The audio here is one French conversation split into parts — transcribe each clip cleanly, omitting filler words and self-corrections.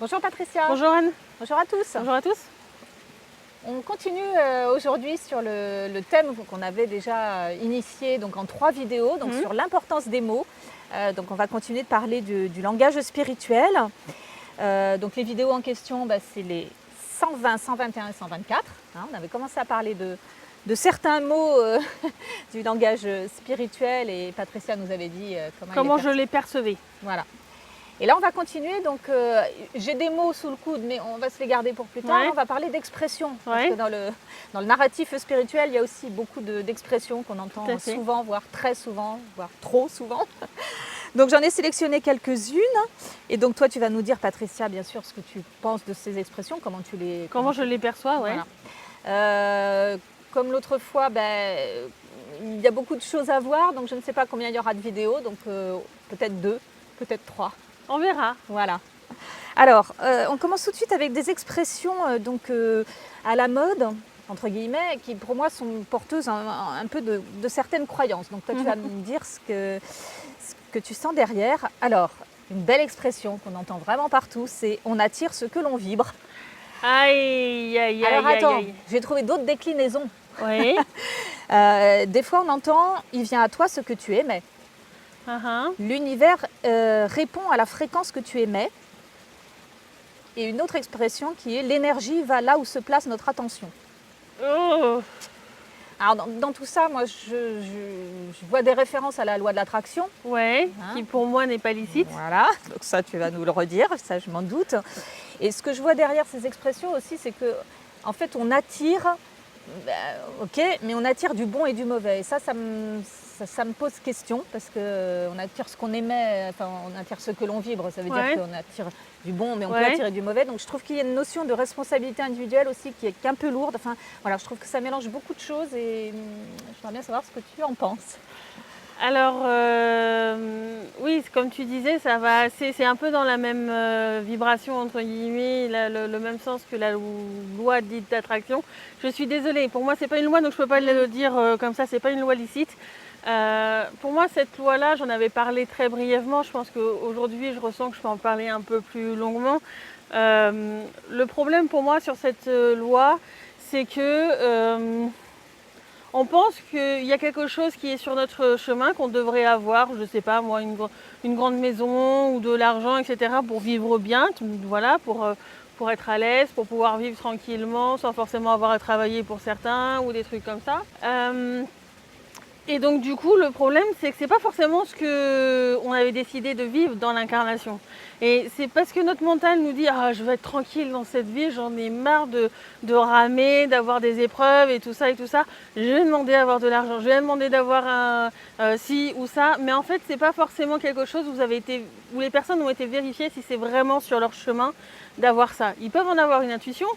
Bonjour Patricia. Bonjour Anne. Bonjour à tous. Bonjour à tous. On continue aujourd'hui sur le thème qu'on avait déjà initié donc en 3 vidéos, donc sur l'importance des mots. Donc on va continuer de parler du langage spirituel. Donc les vidéos en question, c'est les 120, 121 et 124. On avait commencé à parler de certains mots du langage spirituel et Patricia nous avait dit comment je les percevais. Voilà. Et là, on va continuer. Donc, j'ai des mots sous le coude, mais on va se les garder pour plus tard. Ouais. On va parler d'expressions. Ouais. Parce que dans le narratif spirituel, il y a aussi beaucoup d'expressions qu'on entend souvent, voire très souvent, voire trop souvent. Donc, j'en ai sélectionné quelques-unes. Et donc, toi, tu vas nous dire, Patricia, bien sûr, ce que tu penses de ces expressions, comment je les perçois, ouais. Voilà. Comme l'autre fois, il y a beaucoup de choses à voir. Donc, je ne sais pas combien il y aura de vidéos. Donc, peut-être 2, peut-être 3. On verra. Voilà. Alors, on commence tout de suite avec des expressions à la mode, entre guillemets, qui pour moi sont porteuses un peu de certaines croyances. Donc toi, tu vas me dire ce que tu sens derrière. Alors, une belle expression qu'on entend vraiment partout, c'est « on attire ce que l'on vibre ». Aïe, aïe, aïe, Alors attends, aïe. j'ai trouvé d'autres déclinaisons. Oui. Des fois, on entend « il vient à toi ce que tu aimais ». L'univers répond à la fréquence que tu émets. Et une autre expression qui est l'énergie va là où se place notre attention. Oh. Alors dans tout ça, moi je vois des références à la loi de l'attraction. Ouais, qui pour moi n'est pas licite. Voilà, donc ça tu vas nous le redire, ça je m'en doute. Et ce que je vois derrière ces expressions aussi, c'est que en fait on attire, ok, mais on attire du bon et du mauvais. Et ça me pose question parce qu'on attire ce qu'on émet, enfin on attire ce que l'on vibre, ça veut dire qu'on attire du bon mais on peut attirer du mauvais. Donc je trouve qu'il y a une notion de responsabilité individuelle aussi qui est un peu lourde. Enfin voilà, je trouve que ça mélange beaucoup de choses et j'aimerais bien savoir ce que tu en penses. Alors oui, comme tu disais, c'est un peu dans la même vibration entre guillemets, le même sens que la loi dite d'attraction. Je suis désolée, pour moi c'est pas une loi, donc je peux pas le dire comme ça, c'est pas une loi licite. Pour moi, cette loi-là, j'en avais parlé très brièvement. Je pense qu'aujourd'hui, je ressens que je peux en parler un peu plus longuement. Le problème pour moi sur cette loi, c'est que on pense qu'il y a quelque chose qui est sur notre chemin qu'on devrait avoir, je ne sais pas moi, une grande maison ou de l'argent, etc. pour vivre bien, voilà, pour être à l'aise, pour pouvoir vivre tranquillement sans forcément avoir à travailler pour certains ou des trucs comme ça. Et donc du coup, le problème, c'est que c'est pas forcément ce qu'on avait décidé de vivre dans l'incarnation. Et c'est parce que notre mental nous dit « Ah, je vais être tranquille dans cette vie, j'en ai marre de ramer, d'avoir des épreuves et tout ça et tout ça. Je vais demander d'avoir de l'argent, je vais demander d'avoir un ci ou ça. » Mais en fait, c'est pas forcément quelque chose où les personnes ont été vérifiées si c'est vraiment sur leur chemin d'avoir ça. Ils peuvent en avoir une intuition,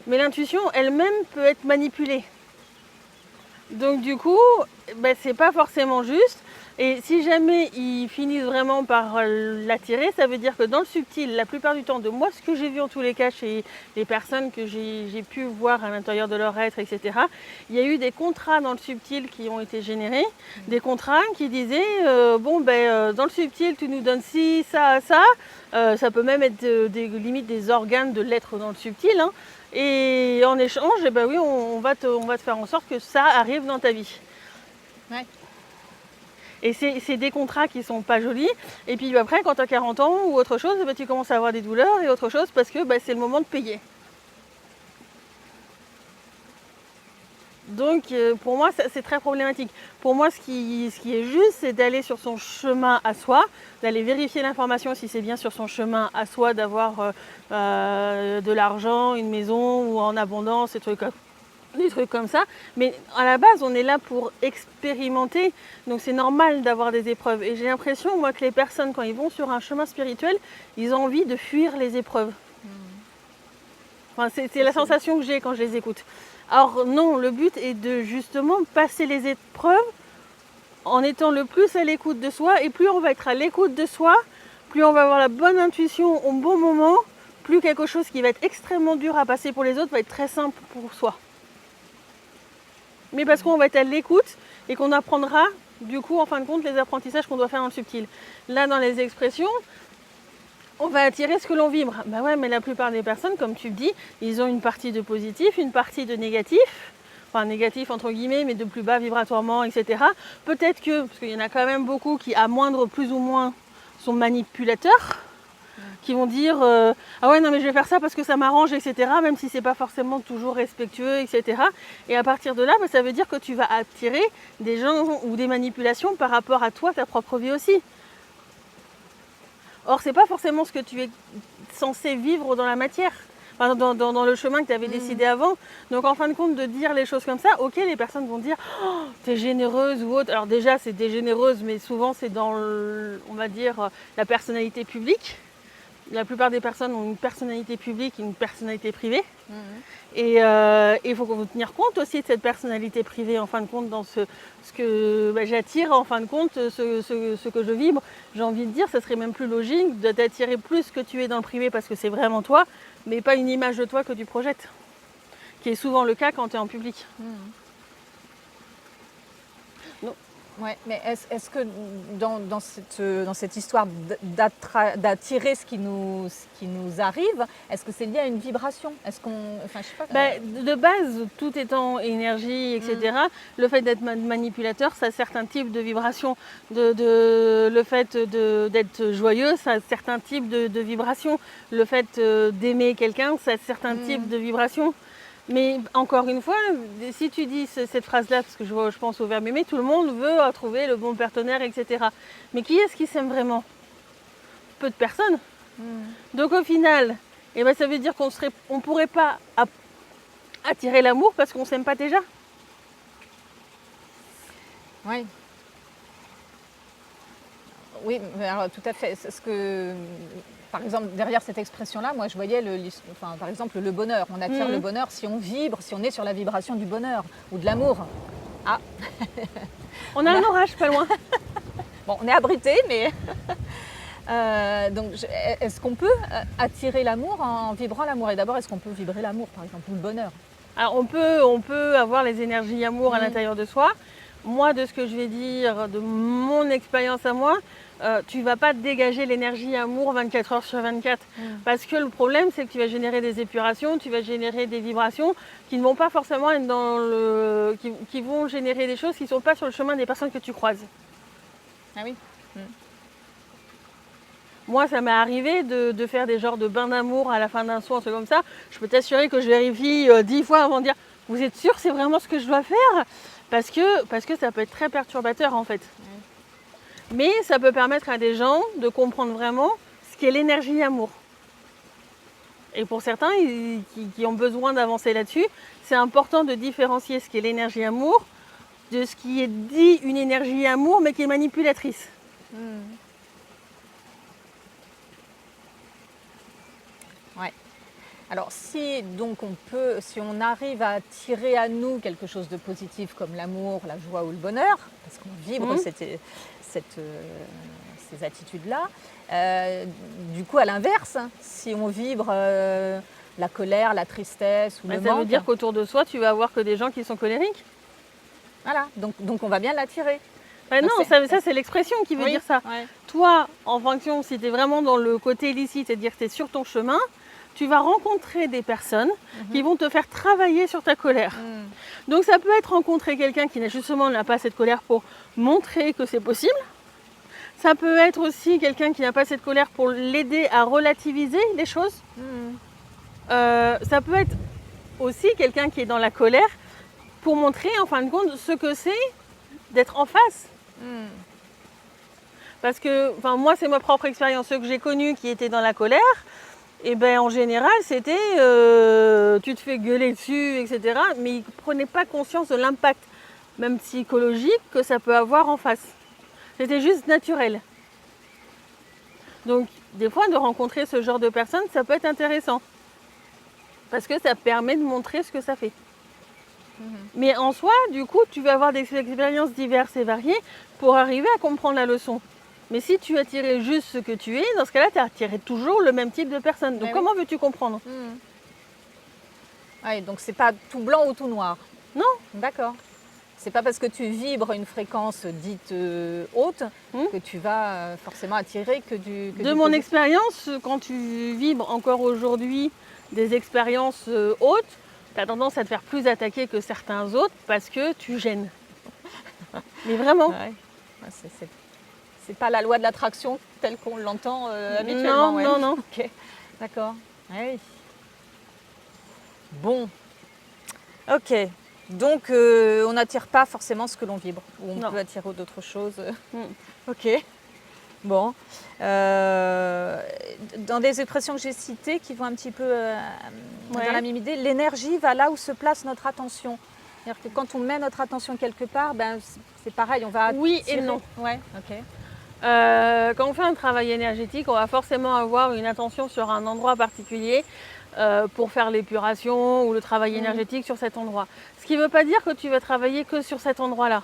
mais l'intuition elle-même peut être manipulée. Donc du coup, c'est pas forcément juste. Et si jamais ils finissent vraiment par l'attirer, ça veut dire que dans le subtil, la plupart du temps, de moi, ce que j'ai vu en tous les cas chez les personnes que j'ai pu voir à l'intérieur de leur être, etc., il y a eu des contrats dans le subtil qui ont été générés, des contrats qui disaient dans le subtil, tu nous donnes ci, ça, ça. Ça peut même être limite des organes de l'être dans le subtil. Et en échange, oui, on va te faire en sorte que ça arrive dans ta vie. Ouais. Et c'est des contrats qui sont pas jolis. Et puis après, quand tu as 40 ans ou autre chose, tu commences à avoir des douleurs et autre chose parce que c'est le moment de payer. Donc pour moi, c'est très problématique. Pour moi, ce qui est juste, c'est d'aller sur son chemin à soi, d'aller vérifier l'information si c'est bien sur son chemin à soi, d'avoir de l'argent, une maison ou en abondance, des trucs comme ça. Mais à la base, on est là pour expérimenter. Donc c'est normal d'avoir des épreuves. Et j'ai l'impression, moi, que les personnes, quand ils vont sur un chemin spirituel, ils ont envie de fuir les épreuves. Enfin, c'est la sensation que j'ai quand je les écoute. Alors non, le but est de justement passer les épreuves en étant le plus à l'écoute de soi. Et plus on va être à l'écoute de soi, plus on va avoir la bonne intuition au bon moment, plus quelque chose qui va être extrêmement dur à passer pour les autres va être très simple pour soi. Mais parce qu'on va être à l'écoute et qu'on apprendra, du coup, en fin de compte, les apprentissages qu'on doit faire dans le subtil. Là, dans les expressions, On va attirer ce que l'on vibre. Bah ouais, mais la plupart des personnes, comme tu le dis, ils ont une partie de positif, une partie de négatif. Enfin, négatif entre guillemets, mais de plus bas vibratoirement, etc. Peut-être que, parce qu'il y en a quand même beaucoup qui, à moindre plus ou moins, sont manipulateurs, qui vont dire ah ouais, non, mais je vais faire ça parce que ça m'arrange, etc. Même si c'est pas forcément toujours respectueux, etc. Et à partir de là, bah, ça veut dire que tu vas attirer des gens ou des manipulations par rapport à toi, ta propre vie aussi. Or, c'est pas forcément ce que tu es censé vivre dans la matière. Enfin, dans le chemin que tu avais décidé avant. Donc en fin de compte, de dire les choses comme ça, ok, les personnes vont dire oh, t'es généreuse ou autre. Alors déjà, c'est des généreuses, mais souvent c'est dans, on va dire, la personnalité publique. La plupart des personnes ont une personnalité publique et une personnalité privée. Et il faut tenir compte aussi de cette personnalité privée, en fin de compte, dans ce que j'attire, en fin de compte, ce que je vibre. J'ai envie de dire, ça serait même plus logique de t'attirer plus ce que tu es dans le privé parce que c'est vraiment toi, mais pas une image de toi que tu projettes, qui est souvent le cas quand tu es en public. Ouais, mais est-ce que dans cette histoire d'attirer ce qui nous arrive, est-ce que c'est lié à une vibration? Est-ce qu'on, enfin, je sais pas. De base, tout étant énergie, etc., le fait d'être manipulateur, ça a certains types de vibrations. Le fait d'être joyeux, ça a certains types de vibrations. Le fait d'aimer quelqu'un, ça a certains types de vibrations. Mais encore une fois, si tu dis cette phrase-là, parce que je pense au verbe aimer, tout le monde veut trouver le bon partenaire, etc. Mais qui est-ce qui s'aime vraiment? Peu de personnes. Donc au final, ça veut dire qu'on ne pourrait pas attirer l'amour parce qu'on ne s'aime pas déjà. Oui. Oui, alors, tout à fait. Ce que, par exemple, derrière cette expression-là, moi, je voyais, par exemple, le bonheur. On attire le bonheur si on vibre, si on est sur la vibration du bonheur ou de l'amour. Ah. On a un orage pas loin. Bon, on est abrité, mais... donc, est-ce qu'on peut attirer l'amour en vibrant l'amour? Et d'abord, est-ce qu'on peut vibrer l'amour, par exemple, ou le bonheur? Alors, on peut avoir les énergies amour à l'intérieur de soi. Moi, de ce que je vais dire, de mon expérience à moi, tu ne vas pas dégager l'énergie amour 24 heures sur 24. Parce que le problème, c'est que tu vas générer des épurations, tu vas générer des vibrations qui ne vont pas forcément être qui vont générer des choses qui ne sont pas sur le chemin des personnes que tu croises. Ah oui. Moi, ça m'est arrivé de faire des genres de bains d'amour à la fin d'un soin, un truc comme ça. Je peux t'assurer que je vérifie 10 fois avant de dire « Vous êtes sûr, c'est vraiment ce que je dois faire ?» parce que ça peut être très perturbateur en fait. Mais ça peut permettre à des gens de comprendre vraiment ce qu'est l'énergie amour. Et pour certains qui ont besoin d'avancer là-dessus, c'est important de différencier ce qu'est l'énergie amour de ce qui est dit une énergie amour mais qui est manipulatrice. Ouais. Alors si on arrive à attirer à nous quelque chose de positif comme l'amour, la joie ou le bonheur, parce qu'on vibre ces attitudes-là, du coup à l'inverse, si on vibre la colère, la tristesse ou le manque... Ça veut dire qu'autour de soi, tu vas avoir que des gens qui sont colériques. Voilà, donc on va bien l'attirer. Non, ça c'est l'expression qui veut dire ça. Ouais. Toi, en fonction, si tu es vraiment dans le côté illicite, c'est-à-dire que tu es sur ton chemin, tu vas rencontrer des personnes qui vont te faire travailler sur ta colère. Donc ça peut être rencontrer quelqu'un qui n'a pas cette colère pour montrer que c'est possible. Ça peut être aussi quelqu'un qui n'a pas cette colère pour l'aider à relativiser les choses. Ça peut être aussi quelqu'un qui est dans la colère pour montrer en fin de compte ce que c'est d'être en face. Parce que moi c'est ma propre expérience, ceux que j'ai connus qui étaient dans la colère, et en général c'était tu te fais gueuler dessus, etc. Mais ils ne prenaient pas conscience de l'impact, même psychologique, que ça peut avoir en face. C'était juste naturel. Donc des fois de rencontrer ce genre de personnes, ça peut être intéressant. Parce que ça permet de montrer ce que ça fait. Mais en soi, du coup, tu vas avoir des expériences diverses et variées pour arriver à comprendre la leçon. Mais si tu attirais juste ce que tu es, dans ce cas-là, tu attirais toujours le même type de personne. Donc comment veux-tu comprendre? Oui, donc c'est pas tout blanc ou tout noir. Non. D'accord. C'est pas parce que tu vibres une fréquence dite haute que tu vas forcément attirer que du De mon positif. expérience, quand tu vibres encore aujourd'hui des expériences hautes, tu as tendance à te faire plus attaquer que certains autres parce que tu gênes. Mais vraiment. Ouais. Ouais, c'est pas la loi de l'attraction telle qu'on l'entend habituellement. Non, Ouais. non, non. Ok, d'accord. Ouais, oui. Bon, ok. Donc on n'attire pas forcément ce que l'on vibre, ou on Non. peut attirer d'autres choses. Mm. Ok. Bon. Dans des expressions que j'ai citées qui vont un petit peu dans Ouais. la même idée, l'énergie va là où se place notre attention. C'est-à-dire que quand on met notre attention quelque part, ben, c'est pareil, on va Oui et attirer. non. Ouais, ok. Quand on fait un travail énergétique, on va forcément avoir une attention sur un endroit particulier pour faire l'épuration ou le travail énergétique sur cet endroit. Ce qui ne veut pas dire que tu vas travailler que sur cet endroit-là.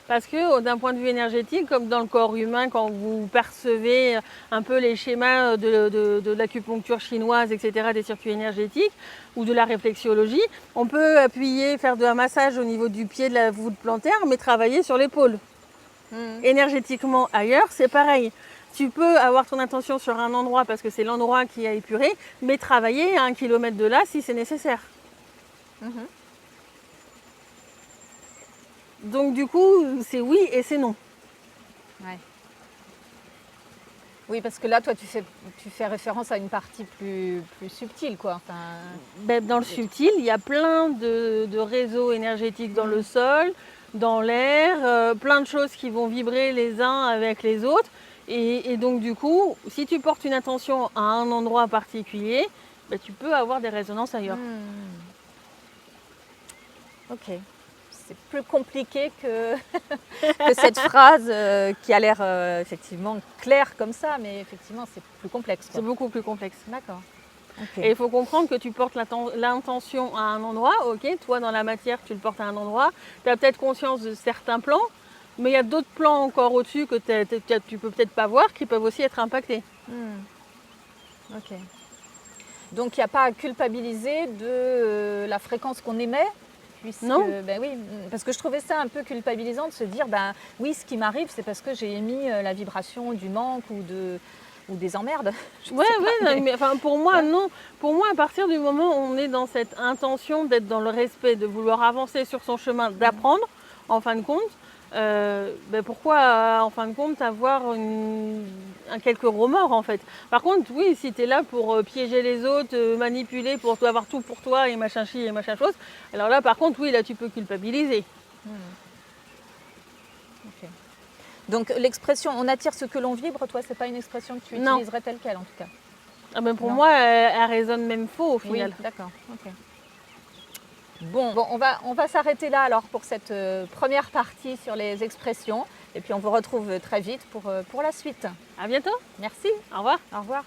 Parce que d'un point de vue énergétique, comme dans le corps humain, quand vous percevez un peu les schémas de l'acupuncture chinoise, etc., des circuits énergétiques, ou de la réflexiologie, on peut appuyer, faire un massage au niveau du pied de la voûte plantaire, mais travailler sur l'épaule. Énergétiquement ailleurs, c'est pareil. Tu peux avoir ton attention sur un endroit parce que c'est l'endroit qui a épuré, mais travailler à 1 kilomètre de là si c'est nécessaire. Donc du coup, c'est oui et c'est non. Ouais. Oui, parce que là, toi, tu fais référence à une partie plus subtile, quoi. Enfin, Dans le subtil, il y a plein de réseaux énergétiques dans le sol, dans l'air, plein de choses qui vont vibrer les uns avec les autres. Et donc du coup, si tu portes une attention à un endroit particulier, tu peux avoir des résonances ailleurs. ok. C'est plus compliqué que, que cette phrase qui a l'air effectivement claire comme ça, mais effectivement, c'est plus complexe, quoi. C'est beaucoup plus complexe. D'accord. Ok. Et il faut comprendre que tu portes l'intention à un endroit, ok, toi dans la matière tu le portes à un endroit, tu as peut-être conscience de certains plans, mais il y a d'autres plans encore au-dessus que tu peux peut-être pas voir qui peuvent aussi être impactés. Ok. Donc, il n'y a pas à culpabiliser de la fréquence qu'on émet. Puisque, Non. ben oui, parce que je trouvais ça un peu culpabilisant de se dire, ben oui, ce qui m'arrive, c'est parce que j'ai émis la vibration du manque ou des emmerdes. Je sais Ouais, pas, mais enfin, pour moi, non. Pour moi, à partir du moment où on est dans cette intention d'être dans le respect, de vouloir avancer sur son chemin, d'apprendre, en fin de compte, pourquoi, en fin de compte, avoir quelques remords, en fait. Par contre, oui, si tu es là pour piéger les autres, manipuler, pour avoir tout pour toi, et machin chi, et machin chose, alors là, par contre, oui, là, tu peux culpabiliser. Ok. Donc l'expression on attire ce que l'on vibre, toi, c'est pas une expression que tu Non. utiliserais telle quelle en tout cas. Ah ben pour Non. moi, elle résonne même faux au final. Oui, d'accord. Ok. Bon, on va s'arrêter là alors pour cette première partie sur les expressions. Et puis on vous retrouve très vite pour la suite. À bientôt. Merci. Au revoir. Au revoir.